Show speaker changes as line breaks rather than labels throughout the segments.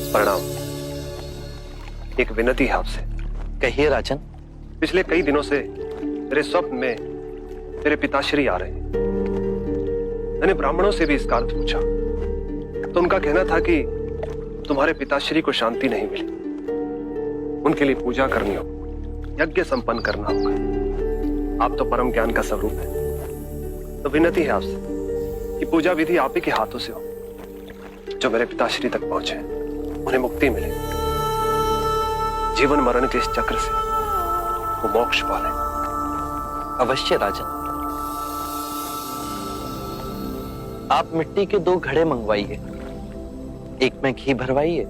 प्रणाम। एक विनती है आपसे।
कहिए राजन।
पिछले कई दिनों से मेरे स्वप्न में मेरे पिताश्री आ रहे हैं। मैंने ब्राह्मणों से भी इसका अर्थ पूछा तो उनका कहना था कि तुम्हारे पिताश्री को शांति नहीं मिली, उनके लिए पूजा करनी हो, यज्ञ संपन्न करना होगा। आप तो परम ज्ञान का स्वरूप है, तो विनती है आपसे कि पूजा विधि आप ही के हाथों से हो, जो मेरे पिताश्री तक पहुंचे, उन्हें मुक्ति मिले, जीवन मरण के इस चक्र से वो मोक्ष पाले।
अवश्य राजन। आप मिट्टी के 2 घड़े मंगवाइए, एक में घी भरवाइए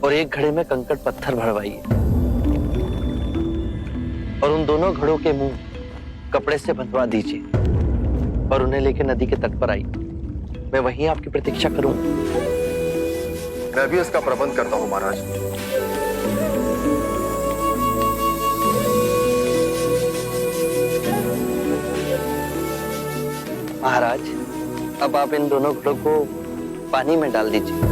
और एक घड़े में कंकड़ पत्थर भरवाइए, और उन दोनों घड़ों के मुंह कपड़े से बंधवा दीजिए और उन्हें लेकर नदी के तट पर आइए। मैं वहीं आपकी प्रतीक्षा करूंगा।
मैं भी इसका प्रबंध करता हूं महाराज।
महाराज, अब आप इन दोनों घड़ों को पानी में डाल दीजिए।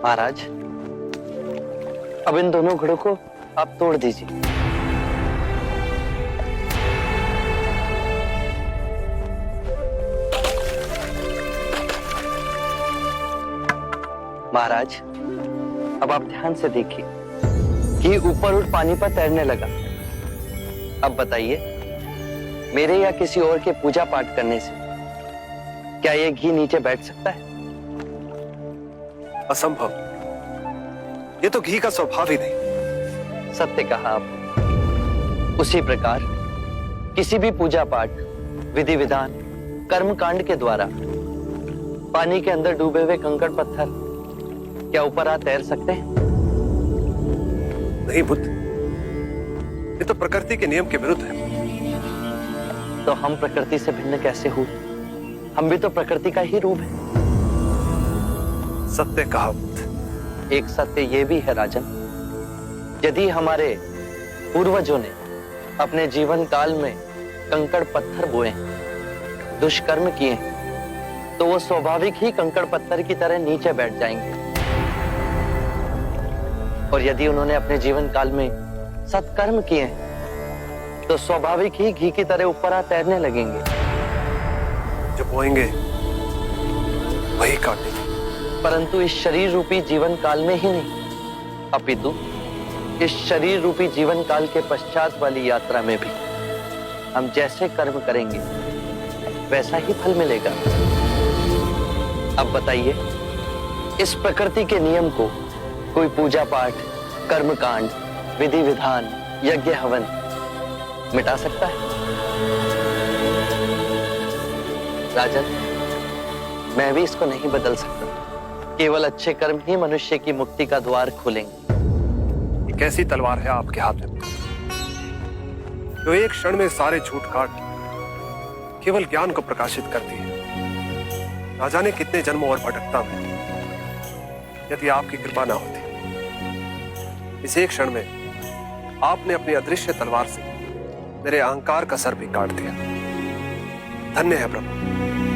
महाराज, अब इन दोनों घड़ों को आप तोड़ दीजिए। महाराज, अब आप ध्यान से देखिए कि ऊपर उठ पानी पर तैरने लगा। अब बताइए, मेरे या किसी और के पूजा पाठ करने से क्या ये घी नीचे बैठ सकता है?
असंभव। ये तो घी का स्वभाव ही नहीं।
सत्य कहा आपने। उसी प्रकार किसी भी पूजा पाठ, विधि विधान, कर्म कांड के द्वारा पानी के अंदर डूबे हुए कंकड़ पत्थर क्या ऊपर आ तैर सकते हैं?
नहीं बुद्ध, ये तो प्रकृति के नियम के विरुद्ध है।
तो हम प्रकृति से भिन्न कैसे हुए? हम भी तो प्रकृति का ही रूप है।
सत्य कहा बुद्ध।
एक सत्य ये भी है राजन, यदि हमारे पूर्वजों ने अपने जीवन काल में कंकड़ पत्थर बोए, दुष्कर्म किए, तो वो स्वाभाविक ही कंकड़ पत्थर की तरह नीचे बैठ जाएंगे। और यदि उन्होंने अपने जीवन काल में सत्कर्म किए तो स्वाभाविक ही घी की तरह ऊपर आ तैरने लगेंगे।
जो बोएंगे वही काटेंगे।
परंतु इस शरीर रूपी जीवन काल में ही नहीं, अपितु इस शरीर रूपी जीवन काल के पश्चात वाली यात्रा में भी हम जैसे कर्म करेंगे वैसा ही फल मिलेगा। अब बताइए, इस प्रकृति के नियम को कोई पूजा पाठ, कर्मकांड, विधि विधान, यज्ञ हवन मिटा सकता है? राजन, मैं भी इसको नहीं बदल सकता। केवल अच्छे कर्म ही मनुष्य की मुक्ति का द्वार खोलेंगे।
ये कैसी तलवार है आपके हाथ में, जो एक क्षण में सारे झूठ काट केवल ज्ञान को प्रकाशित करती है। ना जाने कितने जन्मों और भटकता में यदि आपकी कृपा ना होती, इस एक क्षण में आपने अपनी अदृश्य तलवार से मेरे अहंकार का सर भी काट दिया। धन्य है प्रभु।